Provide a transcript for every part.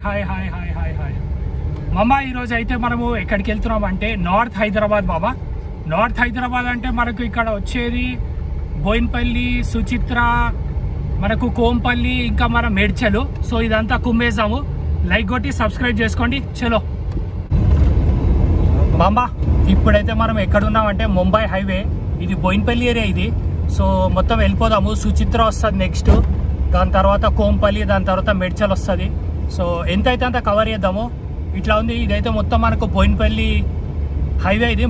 Hi hi hi hi hi మామ, ఈరోజు అయితే మనము ఎక్కడికి వెళ్తున్నాం అంటే నార్త్ హైదరాబాద్ మామ. నార్త్ హైదరాబాద్ అంటే మనకు ఇక్కడ వచ్చేది బోయిన్పల్లి, సుచిత్ర, మనకు కోంపల్లి, ఇంకా మన మేడ్చలు. సో ఇదంతా కుమ్మేసాము. లైక్ కొట్టి సబ్స్క్రైబ్ చేసుకోండి. చలో మామ, ఇప్పుడైతే మనం ఎక్కడున్నామంటే ముంబై హైవే. ఇది బోయిన్పల్లి ఏరియా ఇది. సో మొత్తం వెళ్ళిపోదాము. సుచిత్ర వస్తుంది నెక్స్ట్, దాని తర్వాత కోంపల్లి, దాని తర్వాత మేడ్చల్ వస్తుంది. సో ఎంతైతే అంత కవర్ చేద్దాము. ఇట్లా ఉంది. ఇదైతే మొత్తం మనకు బోయిన్పల్లి హైవే. ఇది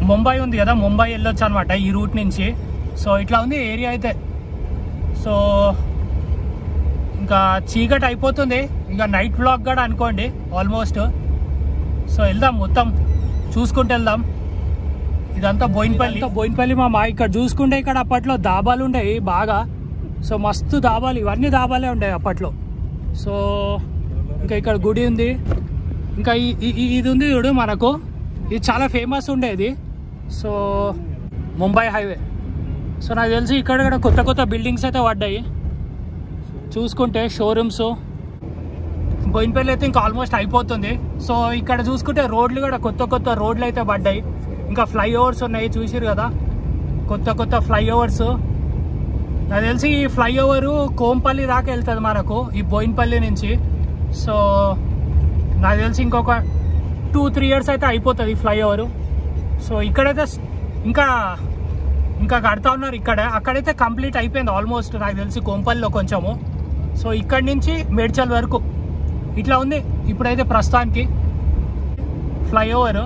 ముంబై ఉంది కదా, ముంబై వెళ్ళొచ్చు అనమాట ఈ రూట్ నుంచి. సో ఇట్లా ఉంది ఏరియా అయితే. సో ఇంకా చీకటి అయిపోతుంది, ఇంకా నైట్ వ్లాగ్ కూడా అనుకోండి ఆల్మోస్ట్. సో వెళ్దాం, మొత్తం చూసుకుంటూ వెళ్దాం. ఇదంతా బోయిన్పల్లి మామ. ఇక్కడ చూసుకుంటే ఇక్కడ అప్పట్లో దాబాలు ఉండేవి బాగా. సో మస్తు దాబాలు, ఇవన్నీ దాబాలే ఉండేవి అప్పట్లో. సో ఇంకా ఇక్కడ గుడి ఉంది, ఇంకా ఇది ఉంది చూడు మనకు. ఇది చాలా ఫేమస్ ఉండేది. So Mumbai highway. సో నాకు తెలిసి ఇక్కడ కూడా కొత్త కొత్త బిల్డింగ్స్ అయితే పడ్డాయి. చూసుకుంటే షోరూమ్స్. బోయిన్పల్లి అయితే ఇంకా ఆల్మోస్ట్ అయిపోతుంది. సో ఇక్కడ చూసుకుంటే రోడ్లు కూడా కొత్త కొత్త రోడ్లు అయితే పడ్డాయి. ఇంకా ఫ్లైఓవర్స్ ఉన్నాయి, చూసిరు కదా, కొత్త కొత్త ఫ్లైఓవర్స్. నాకు తెలిసి ఈ ఫ్లైఓవరు కోంపల్లి దాకా వెళ్తుంది మనకు ఈ బోయిన్పల్లి నుంచి. సో నాకు తెలిసి ఇంకొక 2-3 years అయితే అయిపోతుంది ఈ ఫ్లైఓవరు. సో ఇక్కడైతే ఇంకా కడతా ఉన్నారు. అక్కడైతే కంప్లీట్ అయిపోయింది ఆల్మోస్ట్ నాకు తెలిసి కోంపల్లిలో కొంచెము. సో ఇక్కడి నుంచి మేడ్చల్ వరకు ఇట్లా ఉంది ఇప్పుడైతే ప్రస్తుతానికి. ఫ్లైఓవర్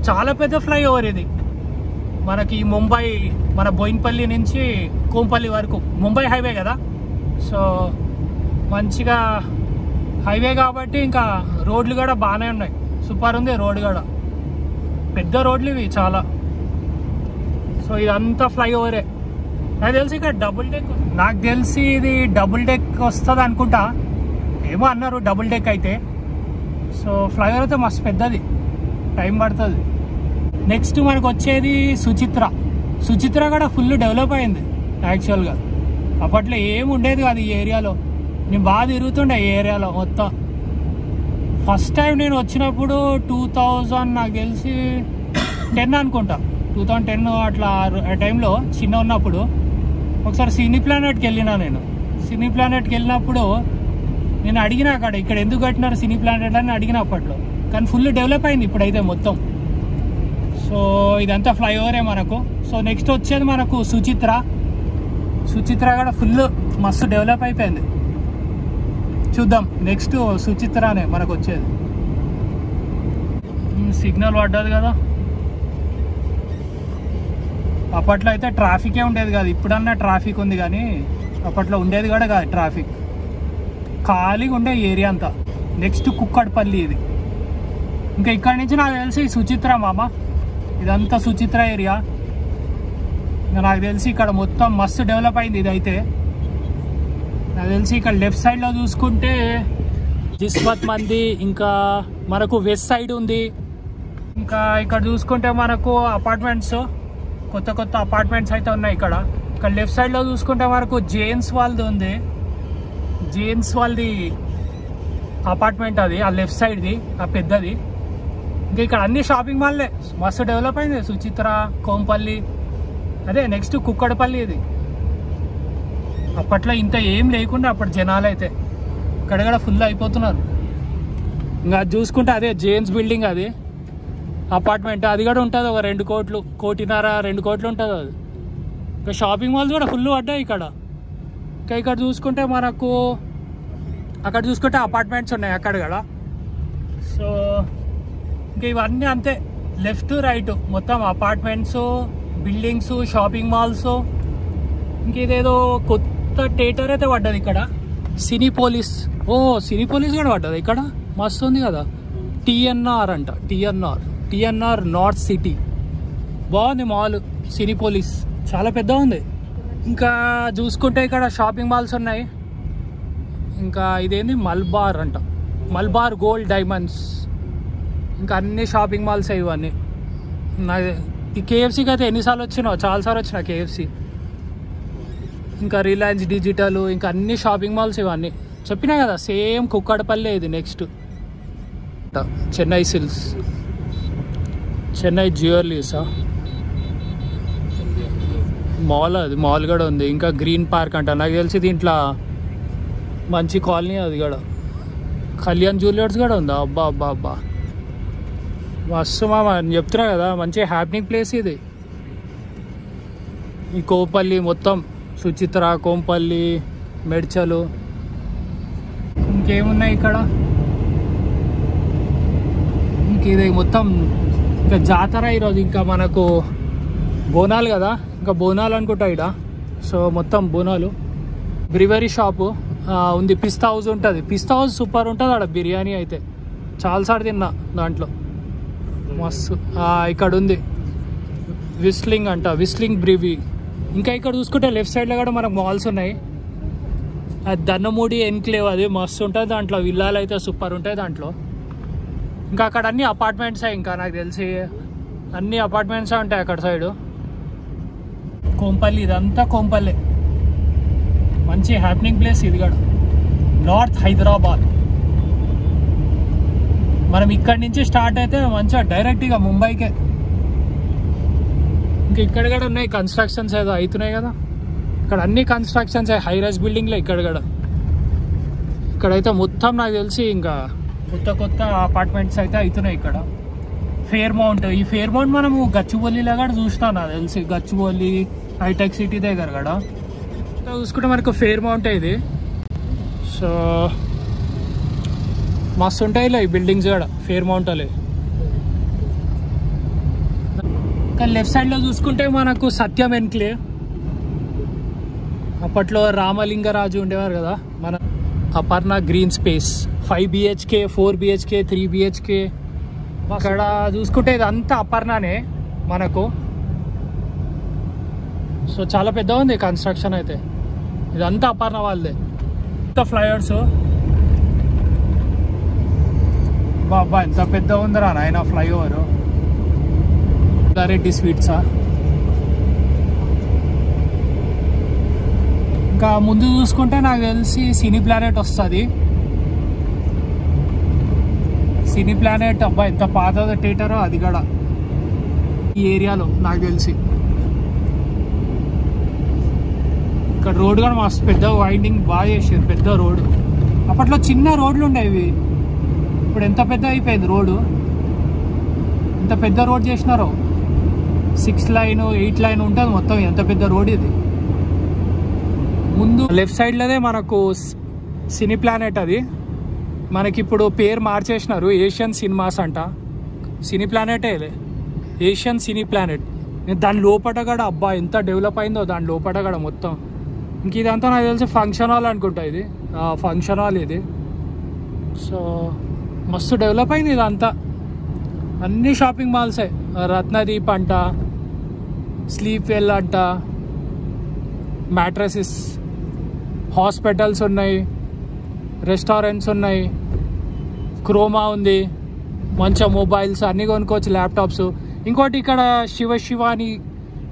చాలా పెద్ద ఫ్లైఓవర్ ఇది మనకి ముంబై, మన బోయిన్పల్లి నుంచి కోంపల్లి వరకు. ముంబై హైవే కదా, సో మంచిగా హైవే కాబట్టి ఇంకా రోడ్లు కూడా బాగానే ఉన్నాయి. సూపర్ ఉంది రోడ్ కూడా, పెద్ద రోడ్లు ఇవి చాలా. సో ఇదంతా ఫ్లైఓవరే. నాకు తెలిసి ఇక్కడ డబుల్ డెక్, నాకు తెలిసి ఇది డబుల్ డెక్ వస్తుంది అనుకుంటా, ఏమో అన్నారు డబుల్ డెక్ అయితే. సో ఫ్లైఓవర్ అయితే మస్తు పెద్దది, టైం పడుతుంది. నెక్స్ట్ మనకు వచ్చేది సుచిత్ర కూడా ఫుల్ డెవలప్ అయింది యాక్చువల్గా. అప్పట్లో ఏమి ఉండేది కాదు ఈ ఏరియాలో. నేను బాగా తిరుగుతుండే ఈ ఏరియాలో మొత్తం. ఫస్ట్ టైం నేను వచ్చినప్పుడు 2000 నాకు తెలిసి 10 అనుకుంటా, 2010 అట్లా ఆ టైంలో చిన్న ఉన్నప్పుడు ఒకసారి సినీ ప్లానెట్కి వెళ్ళినా. నేను సినీ ప్లానెట్కి వెళ్ళినప్పుడు నేను అడిగినా అక్కడ ఇక్కడ ఎందుకు కట్టినారు సినీ ప్లానెట్ అని అడిగిన అప్పట్లో. కానీ ఫుల్ డెవలప్ అయింది ఇప్పుడైతే మొత్తం. సో ఇదంతా ఫ్లైఓవరే మనకు. సో నెక్స్ట్ వచ్చేది మనకు సుచిత్ర కూడా ఫుల్ మస్తు డెవలప్ అయిపోయింది. చూద్దాం నెక్స్ట్ సుచిత్రనే మనకు వచ్చేది. సిగ్నల్ పడ్డది కదా. అప్పట్లో అయితే ట్రాఫికే ఉండేది కాదు, ఇప్పుడన్నా ట్రాఫిక్ ఉంది కానీ అప్పట్లో ఉండేది కూడా కాదు ట్రాఫిక్. ఖాళీగా ఉండే ఏరియా అంతా. నెక్స్ట్ కుక్కడపల్లి ఇది. ఇంకా ఇక్కడి నుంచి నాకు తెలిసి సుచిత్ర మామ, ఇదంతా సుచిత్ర ఏరియా. ఇంకా నాకు తెలిసి ఇక్కడ మొత్తం మస్తు డెవలప్ అయింది ఇదైతే. నాకు తెలిసి ఇక్కడ లెఫ్ట్ సైడ్లో చూసుకుంటే జిస్మత్ మంది, ఇంకా మనకు వెస్ట్ సైడ్ ఉంది. ఇంకా ఇక్కడ చూసుకుంటే మనకు అపార్ట్మెంట్స్, కొత్త కొత్త అపార్ట్మెంట్స్ అయితే ఉన్నాయి ఇక్కడ. ఇక్కడ లెఫ్ట్ సైడ్లో చూసుకుంటే మనకు జేన్స్ వాళ్ళది ఉంది. జేన్స్ వాళ్ళది అపార్ట్మెంట్ అది, ఆ లెఫ్ట్ సైడ్ది, ఆ పెద్దది. ఇంకా ఇక్కడ అన్ని షాపింగ్ మాల్లే, మస్తు డెవలప్ అయింది. సుచిత్ర, కోంపల్లి, అదే నెక్స్ట్ కుక్కడపల్లి. ఇది అప్పట్లో ఇంత ఏం లేకుండా అప్పటి జనాలు అయితే ఇక్కడ కూడా ఫుల్ అయిపోతున్నారు. ఇంకా అది చూసుకుంటే అదే జేమ్స్ బిల్డింగ్, అది అపార్ట్మెంట్. అది కూడా ఉంటుంది ఒక 2 కోట్లు, 1.5-2 కోట్లు ఉంటుంది అది. ఇంకా షాపింగ్ మాల్స్ కూడా ఫుల్ పడ్డాయి ఇక్కడ. ఇంకా ఇక్కడ చూసుకుంటే మనకు అక్కడ చూసుకుంటే అపార్ట్మెంట్స్ ఉన్నాయి అక్కడ కూడా. సో ఇంకా ఇవన్నీ అంతే, లెఫ్ట్ రైట్ మొత్తం అపార్ట్మెంట్స్, బిల్డింగ్స్, షాపింగ్ మాల్స్. ఇంక ఇదేదో కొత్త థియేటర్ అయితే పడ్డది ఇక్కడ, సినీపోలిస్. సినీపోలిస్ కూడా పడ్డది ఇక్కడ, మస్తు ఉంది కదా. TNR అంట, TNR నార్త్ సిటీ. బాగుంది మాల్, సినీపోలిస్ చాలా పెద్ద ఉంది. ఇంకా చూసుకుంటే ఇక్కడ షాపింగ్ మాల్స్ ఉన్నాయి. ఇంకా ఇదేంది మల్బార్ అంట, మల్బార్ గోల్డ్ డైమండ్స్. ఇంకా అన్ని షాపింగ్ మాల్స్ ఇవన్నీ. ఈ KFCకి అయితే ఎన్నిసార్లు వచ్చినావు, చాలాసార్లు వచ్చినా KFC. ఇంకా రిలయన్స్ డిజిటల్, ఇంకా అన్ని షాపింగ్ మాల్స్ ఇవన్నీ. చెప్పినా కదా సేమ్ కుక్కడపల్లి ఇది. నెక్స్ట్ చెన్నై సిల్క్స్, చెన్నై జ్యువెలరీసా మాల్, అది మాల్ కూడా ఉంది. ఇంకా గ్రీన్ పార్క్ అంట, నాకు తెలిసి దీంట్లో మంచి కాలనీ అది కూడా. కళ్యాణ్ జ్యువెలర్స్ కూడా ఉందా? అబ్బా అబ్బా అబ్బా మస్తు మామ, చెప్తున్నా కదా మంచి హ్యాపీనింగ్ ప్లేస్ ఇది. ఈ కోంపల్లి మొత్తం సుచిత్ర, కోంపల్లి, మెడ్చలు, ఇంకేమున్నాయి ఇక్కడ, ఇంకేది మొత్తం ఇంకా జాతర ఈరోజు. ఇంకా మనకు బోనాలు కదా, ఇంకా బోనాలు అనుకుంటా ఇక్కడ. సో మొత్తం బోనాలు. బ్రివరీ షాపు ఉంది, పిస్తా హౌస్ ఉంటుంది. పిస్తా హౌస్ సూపర్ ఉంటుంది ఆడ. బిర్యానీ అయితే చాలాసార్లు తిన్నా దాంట్లో, మస్తు. ఇక్కడ ఉంది విస్లింగ్ అంట, విస్లింగ్ బ్రివీ. ఇంకా ఇక్కడ చూసుకుంటే లెఫ్ట్ సైడ్లో కూడా మనకు మాల్స్ ఉన్నాయి. అది దన్నమూడి ఎన్క్లేవ్, అది మస్తు ఉంటుంది. దాంట్లో విల్లాలు అయితే సూపర్ ఉంటాయి దాంట్లో. ఇంకా అక్కడ అన్ని అపార్ట్మెంట్సే, ఇంకా నాకు తెలిసి అన్ని అపార్ట్మెంట్సే ఉంటాయి అక్కడ సైడు. కోంపల్లి, ఇదంతా కోంపల్లి. మంచి హ్యాపీనింగ్ ప్లేస్ ఇది కూడా. నార్త్ హైదరాబాద్. మనం ఇక్కడి నుంచి స్టార్ట్ అయితే మంచిగా డైరెక్ట్ ఇక ముంబైకే. ఇంకా ఇక్కడ కూడా ఉన్నాయి కన్స్ట్రక్షన్స్, ఏదో అవుతున్నాయి కదా ఇక్కడ. అన్ని కన్స్ట్రక్షన్స్ హై రైజ్ బిల్డింగ్లే ఇక్కడ కూడా. ఇక్కడైతే మొత్తం నాకు తెలిసి ఇంకా కొత్త కొత్త అపార్ట్మెంట్స్ అయితే అవుతున్నాయి ఇక్కడ. ఫేర్ మౌంట్, ఈ ఫేర్ మౌంట్ మనము గచ్చిబౌలిలో కూడా చూసినా నాకు తెలిసి. గచ్చిబౌలి హైటెక్ సిటీ దగ్గర కూడా చూసుకుంటే మనకు ఫేర్ మౌంట్ ఇది. సో మస్తు ఉంటాయి ఈ బిల్డింగ్స్ కూడా ఫేర్ మౌంట్ అలే. ఇంకా లెఫ్ట్ సైడ్లో చూసుకుంటే మనకు సత్యం ఎన్క్లేవ్. అప్పట్లో రామలింగరాజు ఉండేవారు కదా. మన Aparna green space 5 BHK, 4 BHK, 3 BHK. అక్కడ చూసుకుంటే ఇదంతా అపర్ణనే మనకు. సో చాలా పెద్ద ఉంది కన్స్ట్రక్షన్ అయితే. ఇదంతా అపర్ణ వాళ్ళదే. ఇంత ఫ్లైఓవర్స్ బాబా, ఎంత పెద్ద ఉందిరా నాయన ఫ్లైఓవర్. రెడ్డి స్వీట్సా. ఇంకా ముందు చూసుకుంటే నాకు తెలిసి సినీ ప్లానెట్ వస్తుంది. సినీ ప్లానెట్ అబ్బా ఎంత పాత థియేటరో అది కూడా ఈ ఏరియాలో నాకు తెలిసి. ఇక్కడ రోడ్ కూడా మస్తు పెద్ద వైండింగ్ బాగా చేసారు, పెద్ద రోడ్. అప్పట్లో చిన్న రోడ్లు ఉండేవి, ఇప్పుడు ఎంత పెద్ద అయిపోయింది రోడ్డు. ఎంత పెద్ద రోడ్ చేసినారో. 6 లైన్ 8 లైన్ ఉంటుంది మొత్తం. ఎంత పెద్ద రోడ్ ఇది. ముందు లెఫ్ట్ సైడ్లోనే మనకు సినీ ప్లానెట్. అది మనకి ఇప్పుడు పేరు మార్చేసినారు, ఏషియన్ సినిమాస్ అంట. సినీ ప్లానెటే ఏషియన్ సినీ ప్లానెట్. దాని లోపల కూడా అబ్బా ఎంత డెవలప్ అయిందో దాని లోపల కూడా మొత్తం. ఇంక ఇదంతా నాకు తెలిసి ఫంక్షన్ హాల్ అనుకుంటా. ఇది ఫంక్షన్ హాల్ ఇది. సో మస్తు డెవలప్ అయింది ఇదంతా. అన్ని షాపింగ్ మాల్సే. రత్నదీప్ అంట, స్లీప్ వెల్ అంట, మ్యాట్రసెస్, హాస్పిటల్స్ ఉన్నాయి, రెస్టారెంట్స్ ఉన్నాయి, క్రోమా ఉంది, మంచిగా మొబైల్స్ అన్నీ కొనుక్కోవచ్చు, ల్యాప్టాప్స్. ఇంకోటి ఇక్కడ Shivani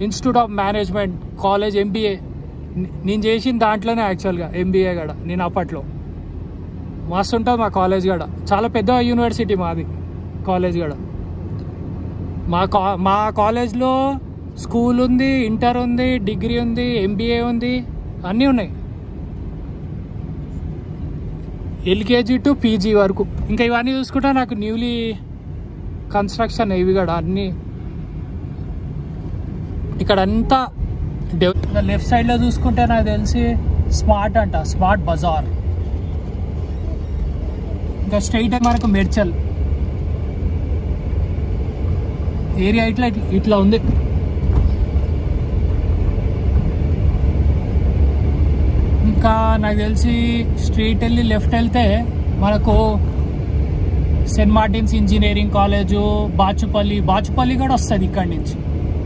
institute of management college, MBA. నేను చేసిన దాంట్లోనే యాక్చువల్గా MBA కూడా. నేను అప్పట్లో మస్తు ఉంటుంది మా కాలేజ్ కూడా. చాలా పెద్ద యూనివర్సిటీ మాది కాలేజ్ కూడా. మా కాలేజ్లో స్కూల్ ఉంది, ఇంటర్ ఉంది, డిగ్రీ ఉంది, MBA ఉంది, అన్నీ ఉన్నాయి. LKG to PG వరకు. ఇంకా ఇవన్నీ చూసుకుంటే నాకు న్యూలీ కన్స్ట్రక్షన్ ఇవి కూడా అన్నీ. ఇక్కడ అంతా లెఫ్ట్ సైడ్లో చూసుకుంటే నాకు తెలిసి స్మార్ట్ అంట, స్మార్ట్ బజార్. ఇంకా స్ట్రైట్ మనకు మెడ్చల్ ఏరియా ఇట్లా ఉంది. ఇంకా నాకు తెలిసి స్ట్రీట్ వెళ్ళి లెఫ్ట్ వెళ్తే మనకు Saint Martin's engineering college, Bachupally కూడా వస్తుంది ఇక్కడి నుంచి.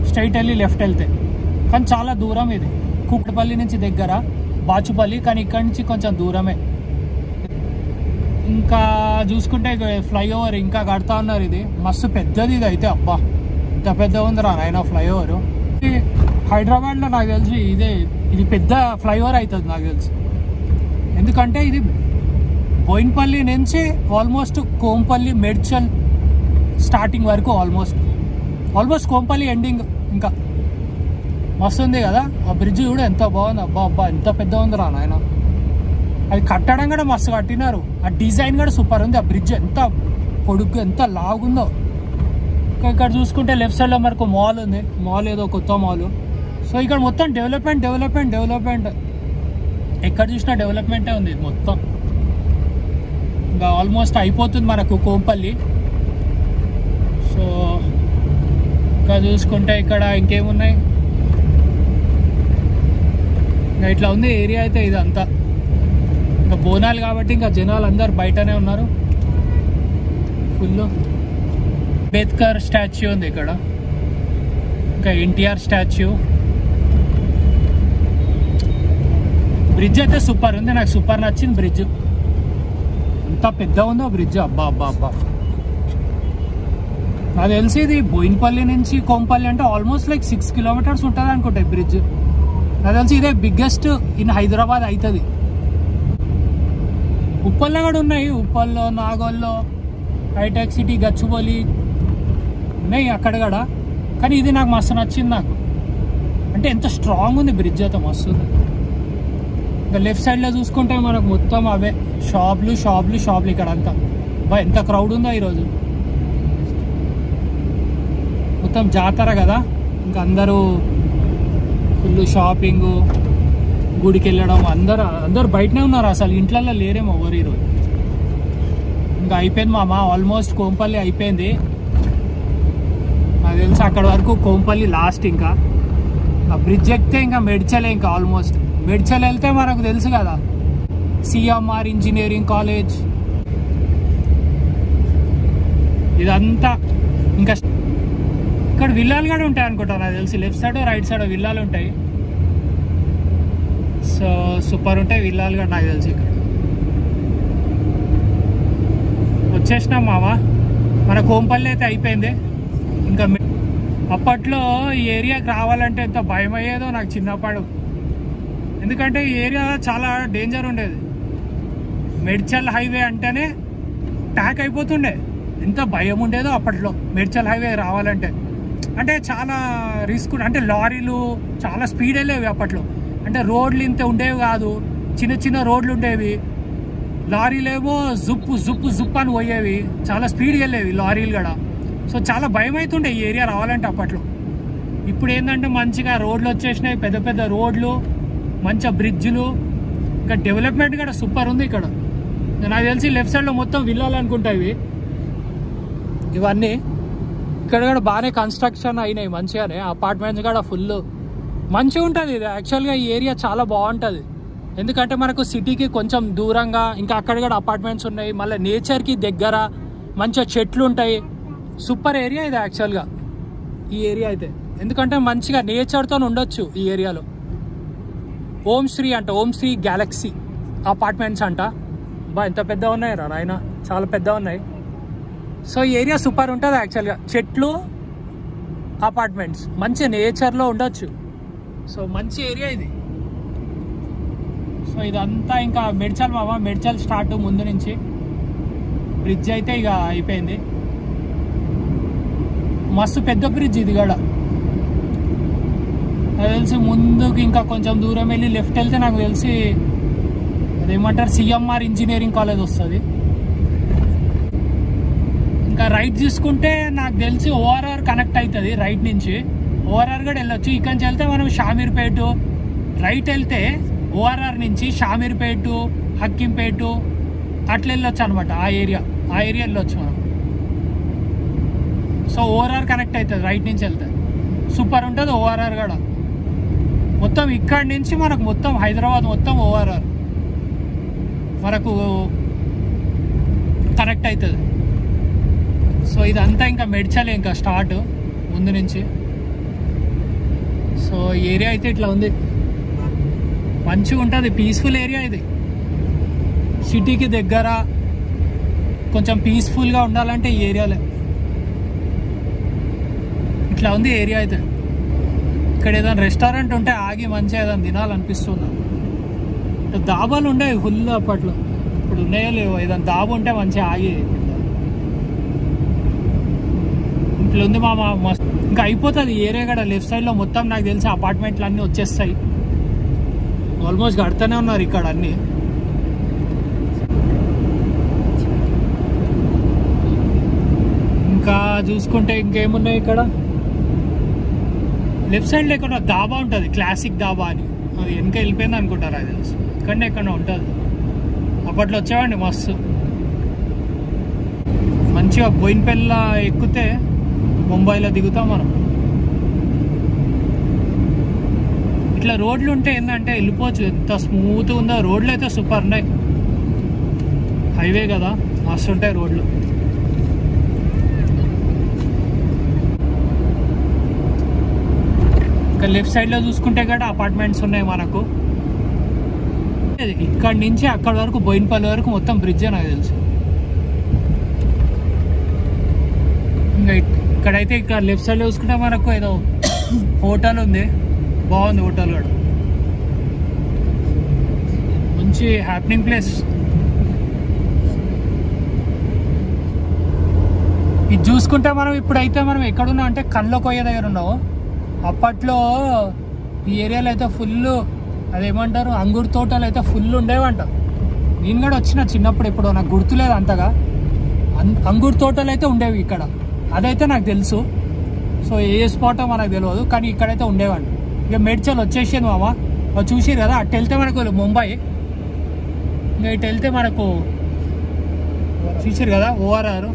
స్ట్రైట్ వెళ్ళి లెఫ్ట్ వెళ్తే, కానీ చాలా దూరం ఇది. కుక్కడపల్లి నుంచి దగ్గర బాచుపల్లి, కానీ ఇక్కడి నుంచి కొంచెం దూరమే. ఇంకా చూసుకుంటే ఫ్లైఓవర్ ఇంకా కడతా ఉన్నారు. ఇది మస్తు పెద్దది ఇది అయితే. అబ్బా ఇంత పెద్ద ఉందిరా నాయన ఫ్లైఓవర్. హైదరాబాద్లో నాకు తెలిసి ఇది పెద్ద ఫ్లైఓవర్ అవుతుంది నాకు తెలిసి. ఎందుకంటే ఇది బోయిన్పల్లి నుంచి ఆల్మోస్ట్ కోంపల్లి మేడ్చల్ స్టార్టింగ్ వరకు ఆల్మోస్ట్ కోంపల్లి ఎండింగ్. ఇంకా మస్తు ఉంది కదా ఆ బ్రిడ్జ్ కూడా, ఎంత బాగుంది. అబ్బా ఎంత పెద్ద ఉందిరా నాయన. అది కట్టడం కూడా మస్తు కట్టినారు, ఆ డిజైన్ కూడా సూపర్ ఉంది. ఆ బ్రిడ్జ్ ఎంత పొడుగు ఎంత లాగుందో. ఇక్కడ చూసుకుంటే లెఫ్ట్ సైడ్లో మనకు మాల్ ఉంది, మాల్ ఏదో కొత్త మాల్. సో ఇక్కడ మొత్తం డెవలప్మెంట్ ఎక్కడ చూసినా డెవలప్మెంటే ఉంది మొత్తం. ఇంకా ఆల్మోస్ట్ అయిపోతుంది మనకు కోంపల్లి. సో ఇంకా చూసుకుంటే ఇక్కడ ఇంకేమున్నాయి, ఇంకా ఇట్లా ఉంది ఏరియా అయితే ఇదంతా. ఇంకా బోనాలు కాబట్టి ఇంకా జనాలు అందరు బయటనే ఉన్నారు ఫుల్. అంబేద్కర్ స్టాచ్యూ ఉంది ఇక్కడ, ఇంకా ఎన్టీఆర్ స్టాచ్యూ. బ్రిడ్జ్ అయితే సూపర్ ఉంది, నాకు సూపర్ నచ్చింది బ్రిడ్జ్. ఎంత పెద్ద ఉందో బ్రిడ్జ్. అబ్బా నాకు తెలిసి ఇది బోయిన్పల్లి నుంచి కోంపల్లి అంటే ఆల్మోస్ట్ లైక్ 6 కిలోమీటర్స్ ఉంటుంది అనుకుంటా ఈ బ్రిడ్జ్. నాకు తెలిసి ఇదే బిగ్గెస్ట్ ఇన్ హైదరాబాద్ అవుతుంది. ఉప్పల్లో కూడా ఉన్నాయి, ఉప్పల్లో, నాగోల్లో, హైటెక్ సిటీ, గచ్చిబౌలి ఉన్నాయి అక్కడ కూడా. కానీ ఇది నాకు మస్తు నచ్చింది. నాకు అంటే ఎంత స్ట్రాంగ్ ఉంది బ్రిడ్జ్ అయితే, మస్తు ఉంది. ఇంకా లెఫ్ట్ సైడ్లో చూసుకుంటే మనకు మొత్తం అవే షాప్లు ఇక్కడ అంతా. ఎంత క్రౌడ్ ఉందో ఈరోజు, మొత్తం జాతర కదా. ఇంకా అందరూ ఫుల్ షాపింగ్, గుడికి వెళ్ళడం, అందరు బయటనే ఉన్నారు, అసలు ఇంట్లల్లో లేరేమో ఎవరు ఈరోజు. ఇంకా అయిపోయింది మామ, ఆల్మోస్ట్ కోంపల్లి అయిపోయింది. నాకు తెలిసి అక్కడ వరకు కోంపల్లి లాస్ట్. ఇంకా ఆ బ్రిడ్జ్ ఎక్కితే ఇంకా మెడ్చలే. ఇంకా ఆల్మోస్ట్ మెడ్చల్ వెళ్తే మనకు తెలుసు కదా సిఎంఆర్ ఇంజనీరింగ్ కాలేజ్ ఇదంతా. ఇంకా ఇక్కడ విల్లాలు కూడా ఉంటాయి అనుకుంటా నాకు తెలిసి, లెఫ్ట్ సైడ్ రైట్ సైడ్ విల్లాలు ఉంటాయి. సో సూపర్ ఉంటాయి విల్లాలు కూడా నాకు తెలిసి. ఇక్కడ వచ్చేసినాం మామ, మన కోంపల్లి అయితే అయిపోయింది. ఇంకా అప్పట్లో ఈ ఏరియాకి రావాలంటే ఎంత భయం అయ్యేదో నాకు చిన్నప్పుడు. ఎందుకంటే ఈ ఏరియా చాలా డేంజర్ ఉండేది. మేడ్చల్ హైవే అంటేనే ట్యాక్ అయిపోతుండే, ఎంత భయం ఉండేదో అప్పట్లో మేడ్చల్ హైవే రావాలంటే. అంటే చాలా రిస్క్, అంటే లారీలు చాలా స్పీడ్ వెళ్ళేవి అప్పట్లో. అంటే రోడ్లు ఇంత ఉండేవి కాదు, చిన్న రోడ్లు ఉండేవి. లారీలేమో జుప్పు అని పోయేవి, చాలా స్పీడ్గా వెళ్ళేవి లారీలు కూడా. సో చాలా భయం అవుతుండే ఈ ఏరియా రావాలంటే అప్పట్లో. ఇప్పుడు ఏంటంటే మంచిగా రోడ్లు వచ్చేసినాయి, పెద్ద రోడ్లు, మంచిగా బ్రిడ్జ్లు, ఇంకా డెవలప్మెంట్ కూడా సూపర్ ఉంది ఇక్కడ. నాకు తెలిసి లెఫ్ట్ సైడ్లో మొత్తం విల్లాలు అనుకుంటాయి ఇవన్నీ. ఇక్కడ కూడా బాగానే కన్స్ట్రక్షన్ అయినాయి మంచిగానే, అపార్ట్మెంట్స్ కూడా ఫుల్ మంచిగా ఉంటుంది. ఇది యాక్చువల్గా ఈ ఏరియా చాలా బాగుంటుంది, ఎందుకంటే మనకు సిటీకి కొంచెం దూరంగా, ఇంకా అక్కడ కూడా అపార్ట్మెంట్స్ ఉన్నాయి, మళ్ళీ నేచర్కి దగ్గర, మంచిగా చెట్లు ఉంటాయి. సూపర్ ఏరియా ఇది యాక్చువల్గా ఈ ఏరియా అయితే, ఎందుకంటే మంచిగా నేచర్తో ఉండొచ్చు ఈ ఏరియాలో. ఓం శ్రీ గ్యాలక్సీ అపార్ట్మెంట్స్ అంట. ఎంత పెద్ద ఉన్నాయి రా నాయన, చాలా పెద్ద ఉన్నాయి. సో ఈ ఏరియా సూపర్ ఉంటుంది యాక్చువల్గా, చెట్లు, అపార్ట్మెంట్స్, మంచి నేచర్లో ఉండొచ్చు. సో మంచి ఏరియా ఇది. సో ఇదంతా ఇంకా మెడ్చల్ మామ, మెడ్చల్ స్టార్ట్ ముందు నుంచి. బ్రిడ్జ్ అయితే ఇక అయిపోయింది, మస్తు పెద్ద బ్రిడ్జ్ ఇది కూడా. నాకు తెలిసి ముందుకు ఇంకా కొంచెం దూరం వెళ్ళి లెఫ్ట్ వెళ్తే నాకు తెలిసి అదేమంటారు సిఎంఆర్ ఇంజనీరింగ్ కాలేజ్ వస్తుంది. ఇంకా రైట్ తీసుకుంటే నాకు తెలిసి ఓఆర్ఆర్ కనెక్ట్ అవుతుంది, రైట్ నుంచి ఓఆర్ఆర్ కూడా వెళ్ళొచ్చు. ఇక్కడి నుంచి వెళ్తే మనం షామీర్పేట, రైట్ వెళ్తే ఓఆర్ఆర్ నుంచి షామీర్పేట, హక్కింపేట అట్లా వెళ్ళొచ్చు అనమాట. ఆ ఏరియా వెళ్ళొచ్చు మనం. సో ఓఆర్ఆర్ కనెక్ట్ అవుతుంది రైట్ నుంచి వెళ్తే, సూపర్ ఉంటుంది ఓఆర్ఆర్ కూడా. మొత్తం ఇక్కడి నుంచి మనకు మొత్తం హైదరాబాద్ మొత్తం ఓఆర్ఆర్ మనకు కనెక్ట్ అవుతుంది. సో ఇదంతా ఇంకా మెడ్చలే ఇంకా స్టార్ట్ ముందు నుంచి. సో ఏరియా అయితే ఇట్లా ఉంది, మంచిగా ఉంటుంది, పీస్ఫుల్ ఏరియా ఇది. సిటీకి దగ్గర కొంచెం పీస్ఫుల్గా ఉండాలంటే ఈ ఏరియాలో ఇట్లా ఉంది ఏరియా అయితే. ఇక్కడ ఏదైనా రెస్టారెంట్ ఉంటే ఆగి మంచిగా ఏదైనా తినాలనిపిస్తుంది. దాబాలు ఉండేవి ఫుల్ అప్పట్లో, ఇప్పుడు ఉన్నాయో లేవో, ఏదైనా దాబు ఉంటే మంచిగా ఆగి ఇట్లా ఉంది మా ఇంకా అయిపోతుంది ఏరియా కూడా. లెఫ్ట్ సైడ్లో మొత్తం నాకు తెలిసి అపార్ట్మెంట్లు అన్నీ వచ్చేస్తాయి. ఆల్మోస్ట్ కడుతూనే ఉన్నారు ఇక్కడ అన్నీ. ఇంకా చూసుకుంటే ఇంకేమున్నాయి ఇక్కడ లెఫ్ట్ సైడ్లో ఎక్కడ దాబా ఉంటుంది, క్లాసిక్ దాబా అని. అది వెనక వెళ్ళిపోయింది అనుకుంటారు, అది తెలుసు. ఇక్కడనే ఎక్కడ ఉంటుంది, అప్పట్లో వచ్చేవాడిని మస్తు. మంచిగా బోయిన్పల్లి ఎక్కితే ముంబైలో దిగుతాం మనం. ఇట్లా రోడ్లు ఉంటే ఏంటంటే వెళ్ళిపోవచ్చు, ఎంత స్మూత్గా ఉందో. రోడ్లు అయితే సూపర్ ఉన్నాయి, హైవే కదా, మస్తు ఉంటాయి రోడ్లు. ఇంకా లెఫ్ట్ సైడ్లో చూసుకుంటే కూడా అపార్ట్మెంట్స్ ఉన్నాయి మనకు. ఇక్కడ నుంచి అక్కడ వరకు బోయిన్పల్లి వరకు మొత్తం బ్రిడ్జే నాకు తెలుసు. ఇంకా ఇక్కడైతే ఇక్కడ లెఫ్ట్ సైడ్లో చూసుకుంటే మనకు ఏదో హోటల్ ఉంది, బాగుంది హోటల్ కూడా, మంచి హ్యాపెనింగ్ ప్లేస్. ఇది చూసుకుంటే మనం ఇప్పుడైతే మనం ఎక్కడున్నాం అంటే కండ్ల కొయ్య దగ్గర ఉన్నాము. అప్పట్లో ఈ ఏరియాలో అయితే ఫుల్, అదేమంటారు, అంగూరు తోటలు అయితే ఫుల్ ఉండేవంట. నేను కూడా వచ్చిన చిన్నప్పుడు, ఎప్పుడు నాకు గుర్తులేదు అంతగా. అంగూరు తోటలు అయితే ఉండేవి ఇక్కడ, అదైతే నాకు తెలుసు. సో ఏ స్పాటో మనకు తెలియదు, కానీ ఇక్కడైతే ఉండేవాడి. ఇక మేడ్చల్ వచ్చేసింది మామ, చూసిరు కదా. అటు వెళ్తే మనకు ముంబై, ఇంకా ఇటు వెళ్తే మనకు చూసిరు కదా ఓఆర్ఆర్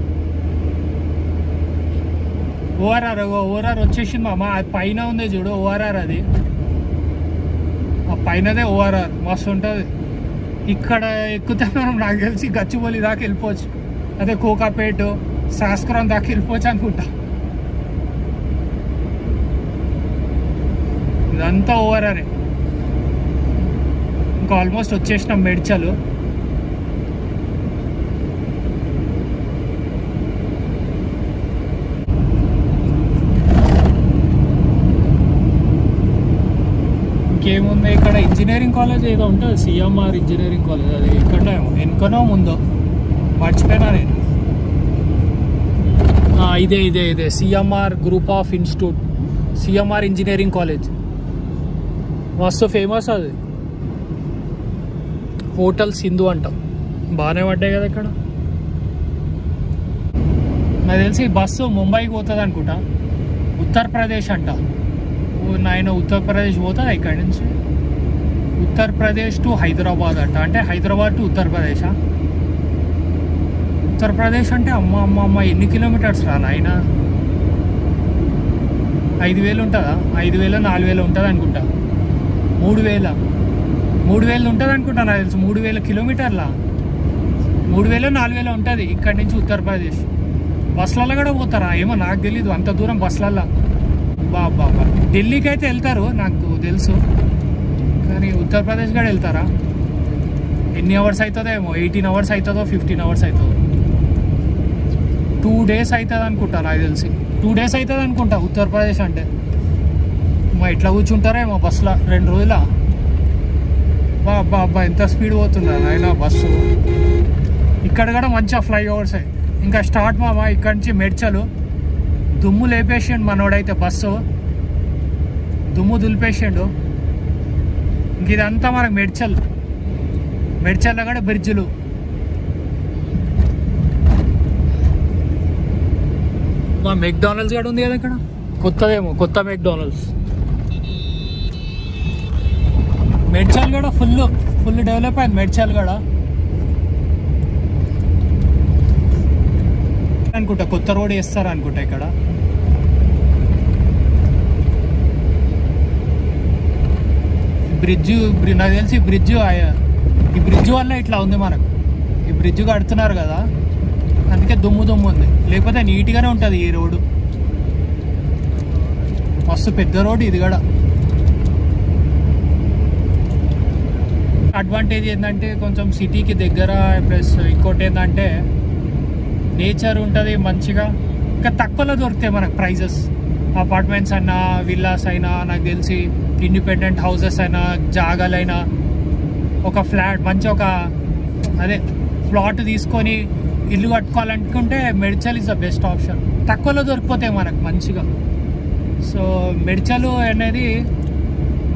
వచ్చేసింది మామ. అది పైన ఉంది చూడు ఓఆర్ఆర్, అది ఆ పైనదే ఓఆర్ఆర్, మస్తు ఉంటుంది. ఇక్కడ ఎక్కుతే మనం నాకు తెలిసి గచ్చిబౌలి దాకా వెళ్ళిపోవచ్చు, అదే కోకాపేట శాస్కరం దాకా వెళ్ళిపోవచ్చు అనుకుంటా. ఇదంతా ఓఆర్ఆర్. ఇంకా ఆల్మోస్ట్ వచ్చేసినాం మేడ్చల్. ఇంకేముంది ఇక్కడ, ఇంజనీరింగ్ కాలేజ్ ఏదో ఉంటుంది, సిఎంఆర్ ఇంజనీరింగ్ కాలేజ్. అది ఎక్కడో వెనుకనో ముందో మర్చిపోయినా నేను. ఇదే CMR group of institute, CMR engineering college, మస్తు ఫేమస్ అది. హోటల్ సింధు అంటాం, బాగానే పడ్డాయి కదా ఇక్కడ. నాకు తెలిసి బస్సు ముంబైకి పోతుంది అనుకుంటా, ఉత్తరప్రదేశ్ అంట. నాయన ఉత్తరప్రదేశ్ పోతుంది ఇక్కడి నుంచి, ఉత్తరప్రదేశ్ టు హైదరాబాద్ అంట. అంటే హైదరాబాద్ టు ఉత్తరప్రదేశా? ఉత్తరప్రదేశ్ అంటే అమ్మ ఎన్ని కిలోమీటర్స్ రా నాయన? 5,000 ఉంటుందా? 5,000 4,000 ఉంటుంది అనుకుంటా. 3,000 ఉంటుంది అనుకుంటా నాకు తెలుసు. 3,000 కిలోమీటర్ల 3,000 4,000 ఉంటుంది ఇక్కడి నుంచి ఉత్తరప్రదేశ్. బస్సులలో కూడా పోతారా ఏమో నాకు తెలీదు, అంత దూరం బస్సులల్లో. బాబా ఢిల్లీకి అయితే వెళ్తారు నాకు తెలుసు, కానీ ఉత్తరప్రదేశ్ కూడా వెళ్తారా? ఎన్ని అవర్స్ అవుతుందో ఏమో, 18 అవర్స్ అవుతుందో 15 అవర్స్ అవుతుందో. 2 days అవుతుంది అనుకుంటా నాకు తెలిసి. 2 days అవుతుంది అనుకుంటా ఉత్తరప్రదేశ్ అంటే. మా ఎట్లా కూర్చుంటారో ఏమో బస్సులో 2 రోజుల. బాబా ఎంత స్పీడ్ పోతున్నారు ఆయన బస్సు. ఇక్కడ కూడా మంచిగా ఫ్లైఓవర్స్. ఇంకా స్టార్ట్ మామ ఇక్కడ నుంచి మేడ్చల్. దుమ్ము లేపేసిండు మనోడైతే, బస్సు దుమ్ము దులిపేసిండు. ఇంక ఇదంతా మనకు మేడ్చల్లో కూడా బ్రిడ్జ్లు. మా మెక్డానల్డ్స్ కూడా ఉంది కదా ఇక్కడ, కొత్తదేమో, కొత్త మెక్డానల్డ్స్. మేడ్చల్ కూడా ఫుల్ డెవలప్ అయింది మేడ్చల్ కూడా అనుకుంటా. కొత్త రోడ్ వేస్తారు అనుకుంటా ఇక్కడ. బ్రిడ్జ్ నాకు తెలిసి ఈ బ్రిడ్జ్ వల్ల ఇట్లా ఉంది మనకు. ఈ బ్రిడ్జ్ కడుతున్నారు కదా, అందుకే దుమ్ము ఉంది. లేకపోతే నీట్గానే ఉంటుంది ఈ రోడ్డు. మస్తు పెద్ద రోడ్డు ఇది కూడా. అడ్వాంటేజ్ ఏంటంటే కొంచెం సిటీకి దగ్గర, ప్లస్ ఇంకోటి ఏంటంటే నేచర్ ఉంటుంది మంచిగా. ఇంకా తక్కువలో దొరుకుతాయి మనకు ప్రైజెస్. అపార్ట్మెంట్స్ అయినా, విల్లాస్ అయినా, నాకు తెలిసి ఇండిపెండెంట్ హౌసెస్ అయినా, జాగాలైనా, ఒక ఫ్లాట్ మంచి ఒక అదే ప్లాట్ తీసుకొని ఇల్లు కట్టుకోవాలనుకుంటే Medchal is the best option. తక్కువలో దొరికిపోతాయి మనకు మంచిగా. సో మెడ్చల్ అనేది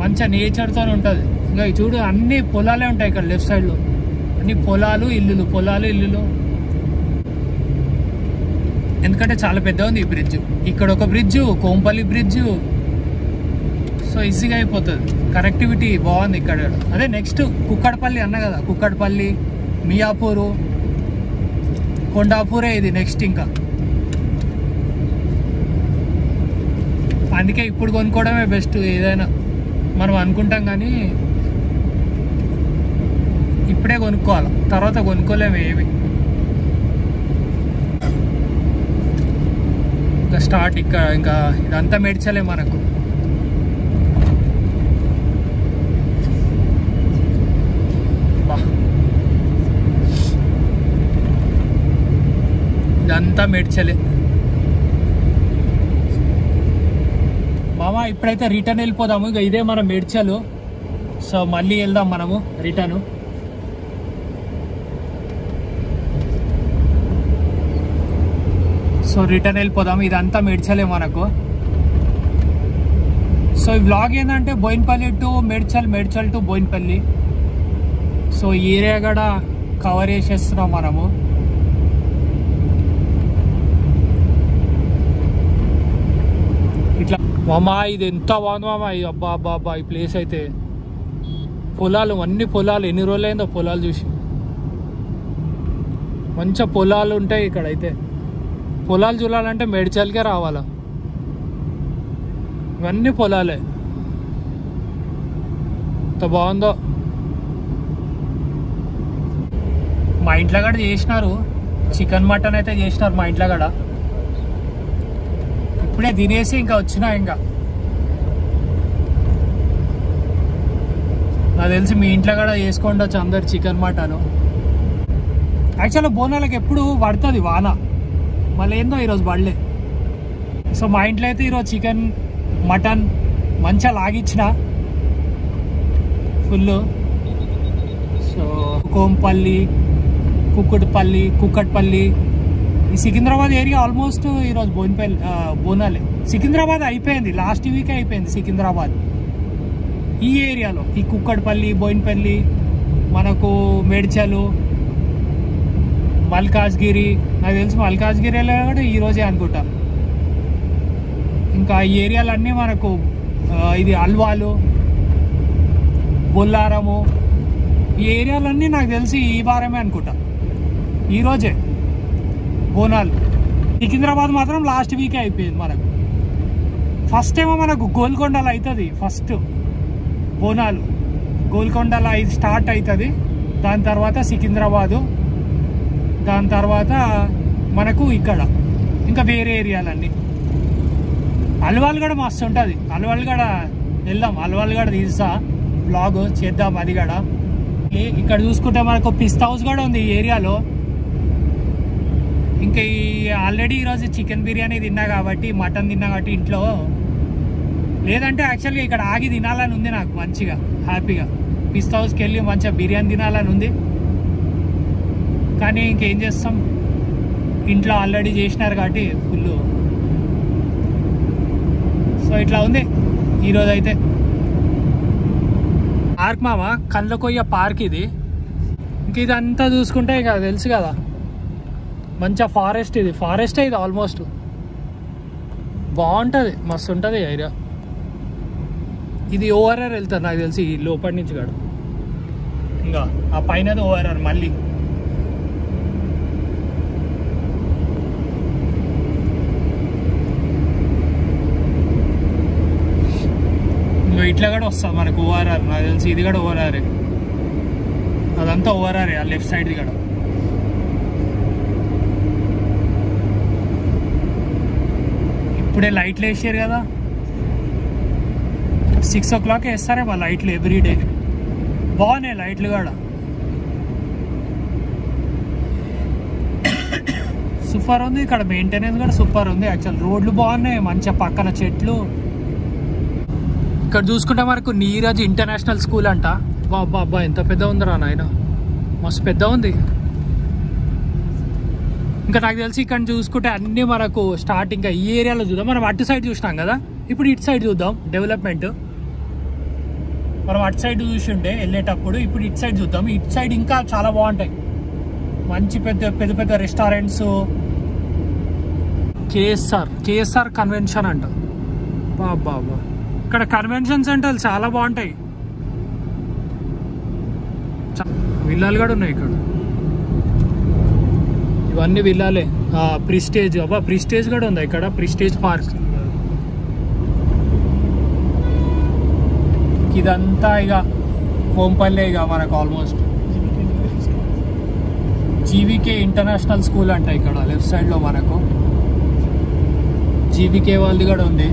మంచిగా నేచర్తో ఉంటుంది. ఇంకా చూడు అన్ని పొలాలే ఉంటాయి ఇక్కడ లెఫ్ట్ సైడ్లో, అన్ని పొలాలు ఇల్లులు. ఎందుకంటే చాలా పెద్ద ఉంది ఈ బ్రిడ్జ్. ఇక్కడ ఒక బ్రిడ్జ్, కోంపల్లి బ్రిడ్జ్. సో ఈజీగా అయిపోతుంది, కనెక్టివిటీ బాగుంది ఇక్కడ. అదే నెక్స్ట్ కుక్కడపల్లి అన్న కదా, కుక్కడపల్లి, మియాపూరు, కొండాపూరే ఇది నెక్స్ట్. ఇంకా అందుకే ఇప్పుడు కొనుక్కోవడమే బెస్ట్. ఏదైనా మనం అనుకుంటాం కానీ ఇప్పుడే కొనుక్కోవాలి, తర్వాత కొనుక్కోలేము ఏమి. ఇంకా స్టార్ట్ ఇక్కడ, ఇంకా ఇదంతా మెడ్చలే మనకు. ఇదంతా మెడ్చలే మామ. ఇప్పుడైతే రిటర్న్ వెళ్ళిపోదాము. ఇక ఇదే మన మెడ్చల్. సో మళ్ళీ వెళ్దాం మనము రిటర్న్. సో రిటర్న్ వెళ్ళిపోదాము. ఇదంతా మెడ్చలే మనకు. సో ఈ వ్లాగ్ ఏంటంటే Bowenpally to Medchal, Medchal to Bowenpally. So ఈ ఏరియా కూడా కవర్ చేసేస్తున్నాం మనము. ఇట్లా మామా ఇది ఎంత బాగుంది మామా. అబ్బా అబ్బా అబ్బా ఈ ప్లేస్ అయితే. పొలాలు, అన్ని పొలాలు. ఎన్ని రోజులు అయిందో పొలాలు చూసి. మంచిగా పొలాలు ఉంటాయి ఇక్కడైతే. పొలాలు చూడాలంటే మెడ్చల్కే రావాలా. ఇవన్నీ పొలాలే. ఎంత బాగుందో. మా ఇంట్లో కూడా చేసినారు చికెన్ మటన్ అయితే చేసినారు మా ఇంట్లో కూడా. ఇప్పుడే తినేసి ఇంకా వచ్చినా. ఇంకా నాకు తెలిసి మీ ఇంట్లో కూడా చేసుకోండొచ్చు అందరు చికెన్ మటన్. యాక్చువల్గా బోనాలకు ఎప్పుడు పడుతుంది వాన, మళ్ళీ ఏందో ఈరోజు పడలే. సో మా ఇంట్లో అయితే ఈరోజు చికెన్ మటన్ మంచిగా లాగిచ్చిన ఫుల్. సో కోంపల్లి, కుక్కట్పల్లి, ఈ సికింద్రాబాద్ ఏరియా ఆల్మోస్ట్ ఈరోజు బోనాలే. సికింద్రాబాద్ అయిపోయింది, లాస్ట్ వీకే అయిపోయింది సికింద్రాబాద్. ఈ ఏరియాలో ఈ కుక్కట్పల్లి, బోయిన్పల్లి, మనకు మెడ్చలు, మల్కాజ్గిరి. నాకు తెలిసి మల్కాజ్గిరిలో కూడా ఈరోజే అనుకుంటా. ఇంకా ఈ ఏరియాలన్నీ మనకు ఇది అల్వాలు, బొల్లారము, ఈ ఏరియాలన్నీ నాకు తెలిసి ఈ వారమే అనుకుంటా, ఈరోజే బోనాలు. సికింద్రాబాద్ మాత్రం లాస్ట్ వీకే అయిపోయింది మనకు. ఫస్ట్ ఏమో మనకు గోల్కొండలో అవుతుంది ఫస్ట్ బోనాలు. గోల్కొండలో స్టార్ట్ అవుతుంది, దాని తర్వాత సికింద్రాబాదు, దాని తర్వాత మనకు ఇక్కడ ఇంకా వేరే ఏరియాలన్నీ. అల్వాల్ కూడా మస్తు ఉంటుంది. అల్వాల్ కూడా వెళ్దాం, అల్వాల్ కూడా తీసా బ్లాగ్ చేద్దాం అది కూడా. ఇక్కడ చూసుకుంటే మనకు పిస్తా హౌస్ కూడా ఉంది ఈ ఏరియాలో. ఇంకా ఈ ఆల్రెడీ ఈరోజు చికెన్ బిర్యానీ తిన్నా కాబట్టి, మటన్ తిన్నా కాబట్టి ఇంట్లో. లేదంటే యాక్చువల్గా ఇక్కడ ఆగి తినాలని ఉంది నాకు మంచిగా హ్యాపీగా. పిస్తా హౌస్కి వెళ్ళి మంచిగా బిర్యానీ తినాలని ఉంది. కానీ ఇంకేం చేస్తాం, ఇంట్లో ఆల్రెడీ చేసినారు కాబట్టి ఫుల్. సో ఇట్లా ఉంది ఈరోజు అయితే. పార్క్ మామ, కండ్లకొయ్య పార్క్ ఇది. ఇంక ఇదంతా చూసుకుంటే ఇక తెలుసు కదా, మంచిగా ఫారెస్ట్. ఇది ఫారెస్టే ఇది ఆల్మోస్ట్. బాగుంటుంది, మస్తు ఉంటుంది ఏరియా. ఇది ఓఆర్ఆర్ వెళ్తారు నాకు తెలిసి ఈ లోపటి నుంచి కాదు. ఇంకా ఆ పైనది ఓఆర్ఆర్ మళ్ళీ. ఇంకా ఇట్లా కూడా వస్తుంది మనకు ఓఆర్ఆర్. నాకు తెలిసి ఇది కూడా ఓఆర్ఆరే, అదంతా ఓఆర్ఆరే ఆ లెఫ్ట్ సైడ్ది కూడా. ఇప్పుడే లైట్లు వేసారు కదా, 6 o'clock వేస్తారేమో లైట్లు ఎవ్రీడే. బాగున్నాయి లైట్లు కూడా, సూపర్ ఉంది. ఇక్కడ మెయింటెనెన్స్ కూడా సూపర్ ఉంది. యాక్చువల్ రోడ్లు బాగున్నాయి, మంచిగా పక్కన చెట్లు. ఇక్కడ చూసుకుంటే మనకు నీరజ్ ఇంటర్నేషనల్ స్కూల్ అంట. బాబా ఎంత పెద్ద ఉందిరా నాయన, మస్తు పెద్ద ఉంది. ఇంకా నాకు తెలిసి ఇక్కడ చూసుకుంటే అన్నీ మనకు స్టార్ట్ ఇంకా ఈ ఏరియాలో చూద్దాం. మనం అటు సైడ్ చూసినాం కదా, ఇప్పుడు ఇటు సైడ్ చూద్దాం డెవలప్మెంట్. మనం అటు సైడ్ చూసి ఉంటే వెళ్ళేటప్పుడు, ఇప్పుడు ఇటు సైడ్ చూద్దాం. ఇటు సైడ్ ఇంకా చాలా బాగుంటాయి, మంచి పెద్ద పెద్ద పెద్ద రెస్టారెంట్స్. కేఎస్ఆర్ కన్వెన్షన్ అంట. బాబా ఇక్కడ కన్వెన్షన్ సెంటర్ చాలా బాగుంటాయి. విల్లాలు కూడా ఉన్నాయి ఇక్కడ, ఇవన్నీ విల్లాలే. ప్రిస్టేజ్, ప్రిస్టేజ్ కూడా ఉంది ఇక్కడ, ప్రిస్టేజ్ పార్క్. ఇదంతా ఇక కోంపల్లే ఇక మనకు ఆల్మోస్ట్. జీవీకే ఇంటర్నేషనల్ స్కూల్ అంట ఇక్కడ లెఫ్ట్ సైడ్లో మనకు. జీవీకే వాళ్ళది కూడా ఉంది.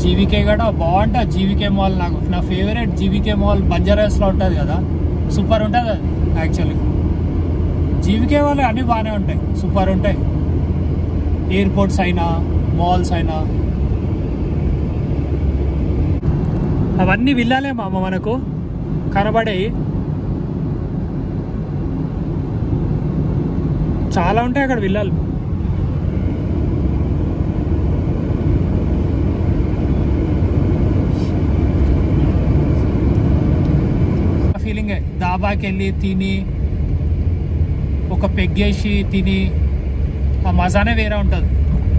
జీవీకే కూడా బాగుంటుంది. జీవీకే మాల్ నా ఫేవరెట్. జీవీకే మాల్ బంజారాస్లో ఉంటుంది కదా, సూపర్ ఉంటుంది అది యాక్చువల్లీ. జీవీకే వాళ్ళు అన్నీ బాగానే ఉంటాయి, సూపర్ ఉంటాయి. ఎయిర్పోర్ట్స్ అయినా మాల్స్ అయినా అవన్నీ విల్లాలే మామ మనకు కనబడేవి. చాలా ఉంటాయి అక్కడ విల్లాలు. ఫీలింగే దాబాకి వెళ్ళి తిని ఒక పెగ్గేసి తిని ఆ మజానే వేరే ఉంటుంది.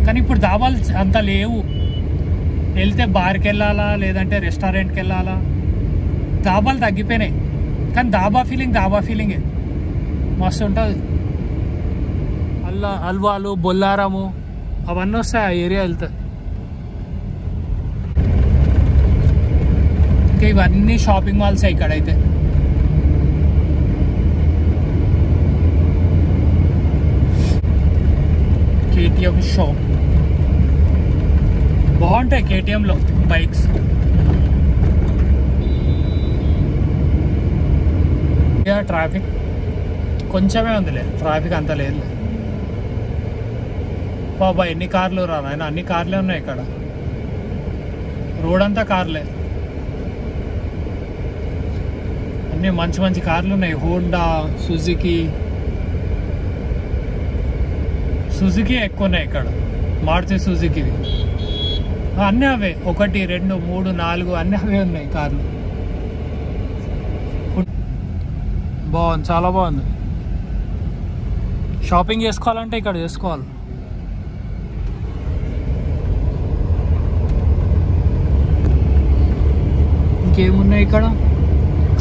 కానీ ఇప్పుడు దాబాలు అంత లేవు. వెళ్తే బార్కి వెళ్ళాలా లేదంటే రెస్టారెంట్కి వెళ్ళాలా, దాబాలు తగ్గిపోయినాయి. కానీ దాబా ఫీలింగే మస్తు ఉంటుంది. హల్వాలు, బొల్లారము అవన్నీ వస్తాయి ఆ ఏరియా వెళ్తే. ఇంకా ఇవన్నీ షాపింగ్ మాల్స్ ఇక్కడైతే. కేటీఎం షాప్ బాగుంటాయి. కేటీఎంలో బైక్స్. ట్రాఫిక్ కొంచెమే ఉందిలే, ట్రాఫిక్ అంత లేదు. బాబా ఎన్ని కార్లు రా నాయన, అన్ని కార్లే ఉన్నాయి ఇక్కడ. రోడ్ అంతా కార్లే, అన్నీ మంచి మంచి కార్లు ఉన్నాయి. హోండా, సుజుకి ఎక్కువ ఉన్నాయి ఇక్కడ. మారుతి సుజుకివి అన్నీ అవే, 1, 2, 3, 4 అన్నీ అవే ఉన్నాయి కార్లు. బాగుంది, చాలా బాగుంది. షాపింగ్ చేసుకోవాలంటే ఇక్కడ చేసుకోవాలి. ఇంకేమున్నాయి ఇక్కడ,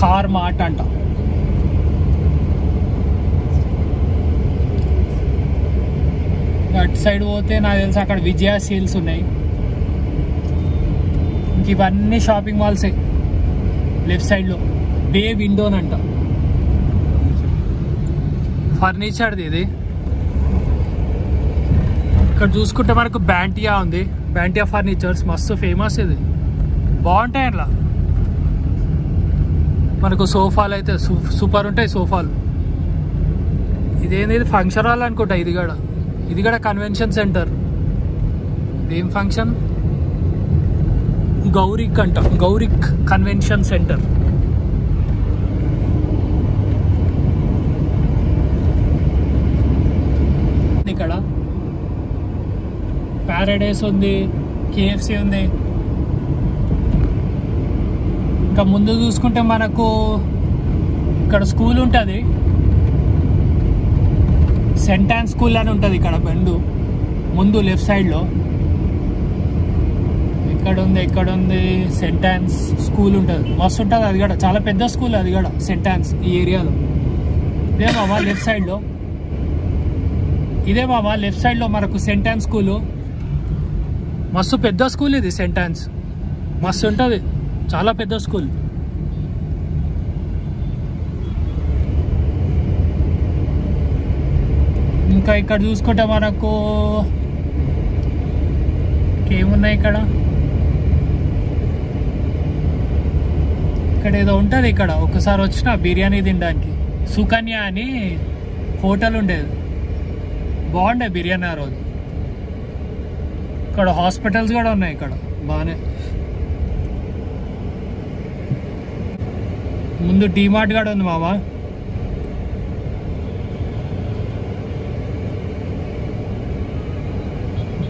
కార్ మార్ట్ అంట. అటు సైడ్ పోతే నాకు తెలిసి అక్కడ విజయ సేల్స్ ఉన్నాయి. ఇంక ఇవన్నీ షాపింగ్ మాల్సే. లెఫ్ట్ సైడ్లో బే విండోనంట, ఫర్నిచర్ది ఇది. ఇక్కడ చూసుకుంటే మనకు బ్యాంటియా ఉంది, బ్యాంటియా ఫర్నిచర్స్ మస్తు ఫేమస్. ఇది బాగుంటాయి. అట్లా మనకు సోఫాలు అయితే సూపర్ ఉంటాయి సోఫాలు. ఇదేంది, ఇది ఫంక్షన్ హాల్ అనుకుంటా. ఇది కూడా కన్వెన్షన్ సెంటర్. ఇదేం ఫంక్షన్, గౌరిక్ అంట, గౌరిక్ కన్వెన్షన్ సెంటర్. ఇక్కడ ప్యారడైస్ ఉంది, కేఎఫ్సి ఉంది. ఇంకా ముందు చూసుకుంటే మనకు ఇక్కడ స్కూల్ ఉంటుంది, సెంట్ యాన్ స్కూల్ అని ఉంటుంది ఇక్కడ బెండు ముందు లెఫ్ట్ సైడ్లో. ఎక్కడుంది సెంట్ యాన్స్ స్కూల్ ఉంటుంది, మస్తు ఉంటుంది. అది కూడా చాలా పెద్ద స్కూల్, అది కూడా సెంట్ యాన్స్ ఈ ఏరియాలో. ఇదే మామ లెఫ్ట్ సైడ్లో మనకు సెంట్ యాన్స్ స్కూలు. మస్తు పెద్ద స్కూల్ ఇది సెంట్ యాన్స్, మస్తు ఉంటుంది, చాలా పెద్ద స్కూల్. ఇంకా ఇక్కడ చూసుకుంటే మనకు ఏమున్నాయి ఇక్కడ ఏదో ఉంటుంది. ఇక్కడ ఒకసారి వచ్చిన బిర్యానీ తినడానికి సుకన్య అని హోటల్ ఉండేది, బాగుండే బిర్యానీ ఆ రోజు. ఇక్కడ హాస్పిటల్స్ కూడా ఉన్నాయి ఇక్కడ బాగానే. ముందు డిమార్ట్ కూడా ఉంది మామ.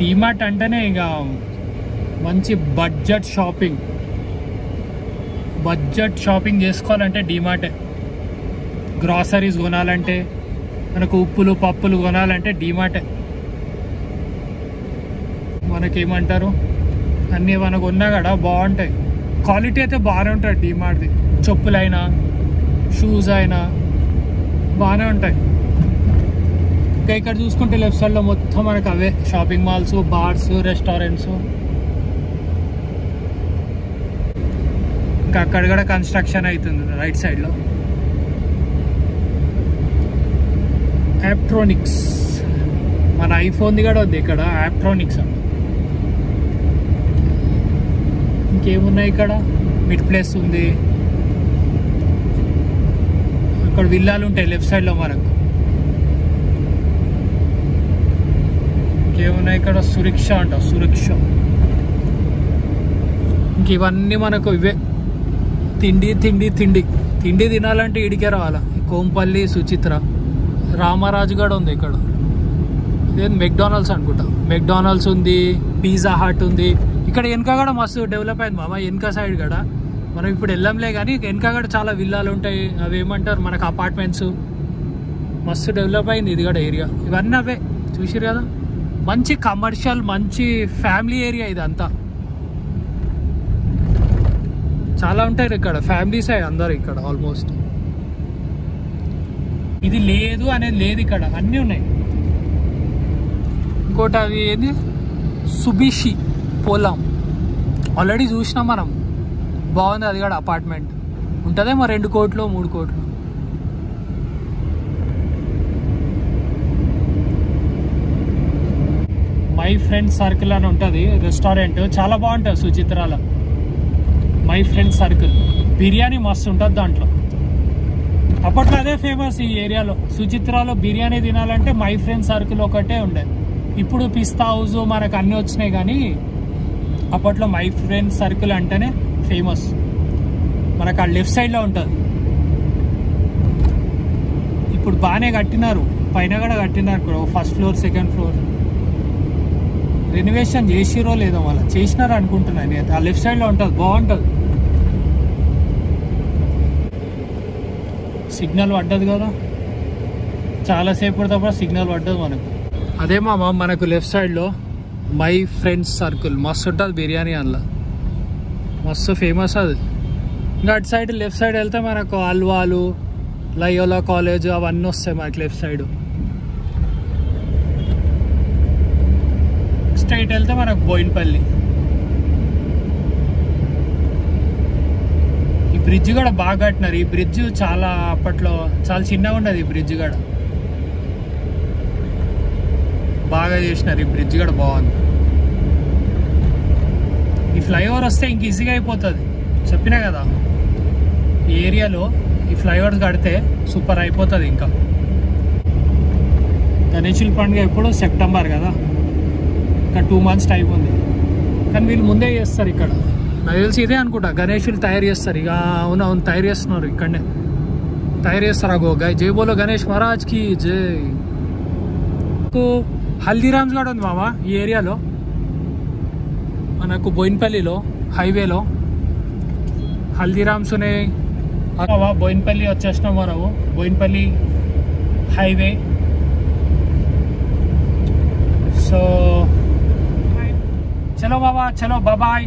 డీమార్ట్ అంటేనే ఇక మంచి బడ్జెట్ షాపింగ్ చేసుకోవాలంటే డీమార్టే. గ్రాసరీస్ కొనాలంటే, మనకు ఉప్పులు పప్పులు కొనాలంటే డీమార్టే. మనకేమంటారు, అన్నీ మనకు ఉన్నా కూడా బాగుంటాయి, క్వాలిటీ అయితే బాగానే ఉంటుంది డీమార్ట్ది. చెప్పులైనా షూస్ అయినా బాగానే ఉంటాయి. ఇంకా ఇక్కడ చూసుకుంటే లెఫ్ట్ సైడ్లో మొత్తం మనకు అవే షాపింగ్ మాల్స్, బార్స్, రెస్టారెంట్స్. ఇంకా అక్కడ కూడా కన్స్ట్రక్షన్ అవుతుంది రైట్ సైడ్లో. యాప్ట్రోనిక్స్, మన ఐఫోన్ది కూడా ఉంది ఇక్కడ యాప్ట్రోనిక్స్ అని. ఇంకేమున్నాయి ఇక్కడ, మిడ్ ప్లేస్ ఉంది, అక్కడ విల్లాలు ఉంటాయి లెఫ్ట్ సైడ్లో మనకు. ఇంకేమున్నాయి ఇక్కడ, సురక్ష అంట, సురక్ష. ఇంక ఇవన్నీ మనకు ఇవే తిండి తిండి తిండి తిండి తినాలంటే ఇడికే రావాలా. కోంపల్లి, సుచిత్ర, రామరాజు కూడా ఉంది ఇక్కడ. ఇదేం మెక్డానల్డ్స్ అనుకుంటా, మెక్డానల్డ్స్ ఉంది, పిజ్జా హట్ ఉంది. ఇక్కడ వెనక కూడా మస్తు డెవలప్ అయింది మామ, వెనక సైడ్ కూడా. మనం ఇప్పుడు వెళ్ళంలే కానీ వెనక కూడా చాలా విల్లాలు ఉంటాయి, అవి ఏమంటారు మనకు అపార్ట్మెంట్స్. మస్తు డెవలప్ అయింది ఇది కూడా ఏరియా. ఇవన్నీ అవే చూసిరు కదా, మంచి కమర్షియల్, మంచి ఫ్యామిలీ ఏరియా ఇదంతా. చాలా ఉంటాయి ఇక్కడ, ఫ్యామిలీస్ అయ్యి అందరు ఇక్కడ ఆల్మోస్ట్. ఇది లేదు అనేది లేదు, ఇక్కడ అన్నీ ఉన్నాయి. ఇంకోటి అది ఏది, సుబిషి పోలాం, ఆల్రెడీ చూసినాం మనం, బాగుంది అది కూడా. అపార్ట్మెంట్ ఉంటుందేమో 2 కోట్లు 3 కోట్లు. మై ఫ్రెండ్ సర్కిల్ అని ఉంటుంది రెస్టారెంట్, చాలా బాగుంటుంది సుచిత్రాలో. మై ఫ్రెండ్ సర్కిల్ బిర్యానీ మస్తు ఉంటుంది దాంట్లో. అప్పట్లో అదే ఫేమస్ ఈ ఏరియాలో. సుచిత్రాలో బిర్యానీ తినాలంటే మై ఫ్రెండ్ సర్కిల్ ఒకటే ఉండే. ఇప్పుడు పిస్తా హౌస్ మనకు అన్నీ వచ్చినాయి, కానీ అప్పట్లో మై ఫ్రెండ్ సర్కిల్ అంటేనే ఫేమస్. మనకు ఆ లెఫ్ట్ సైడ్లో ఉంటుంది. ఇప్పుడు బాగానే కట్టినారు, పైన కూడా కట్టినారు కూడా, first floor second floor. Renovation చేసిరో లేదో వాళ్ళ, చేసినారు అనుకుంటున్నాను నేను. ఆ లెఫ్ట్ సైడ్లో ఉంటుంది, బాగుంటుంది. సిగ్నల్ పడ్డది కదా, చాలాసేపు తప్ప సిగ్నల్ పడ్డది మనకు. అదే మామ మనకు లెఫ్ట్ సైడ్లో మై ఫ్రెండ్స్ సర్కిల్ మస్తు ఉంటుంది బిర్యానీ, అందులో మస్తు ఫేమస్ అది. ఇంకా అటు సైడ్ లెఫ్ట్ సైడ్ వెళ్తే మనకు అల్వాలు, లయోలా కాలేజ్ అవన్నీ వస్తాయి మనకి లెఫ్ట్ సైడ్. స్ట్రైట్ వెళ్తే మనకు బోయిన్పల్లి. ఈ బ్రిడ్జ్ కూడా బాగా కట్టినారు. ఈ బ్రిడ్జ్ చాలా అప్పట్లో చాలా చిన్నగా ఉండదు, ఈ బ్రిడ్జ్ కూడా బాగా చేసినారు. ఈ బ్రిడ్జ్ కూడా బాగుంది. ఈ ఫ్లైఓవర్ వస్తే ఇంక ఈజీగా అయిపోతుంది, చెప్పినా కదా. ఈ ఏరియాలో ఈ ఫ్లైఓవర్స్ కడితే సూపర్ అయిపోతుంది. ఇంకా గణేశుల పండుగ ఎప్పుడు సెప్టెంబర్ కదా, ఇంకా 2 months టైం ఉంది. కానీ వీళ్ళు ముందే చేస్తారు ఇక్కడ, నాకు తెలిసి ఇదే అనుకుంటా గణేశులు తయారు చేస్తారు. ఇక అవును తయారు చేస్తున్నారు, ఇక్కడనే తయారు చేస్తారు. అగో జై బోలో గణేష్ మహారాజ్కి జై. హల్దీరామ్స్ కూడా ఉంది మామ ఈ ఏరియాలో, మనకు బోయిన్పల్లిలో హైవేలో హల్దీరామ్స్ ఉన్నాయి. బోయిన్పల్లి వచ్చేసినాం మనము, బోయిన్పల్లి హైవే. సో చలో బాబా, చలో బాబాయ్.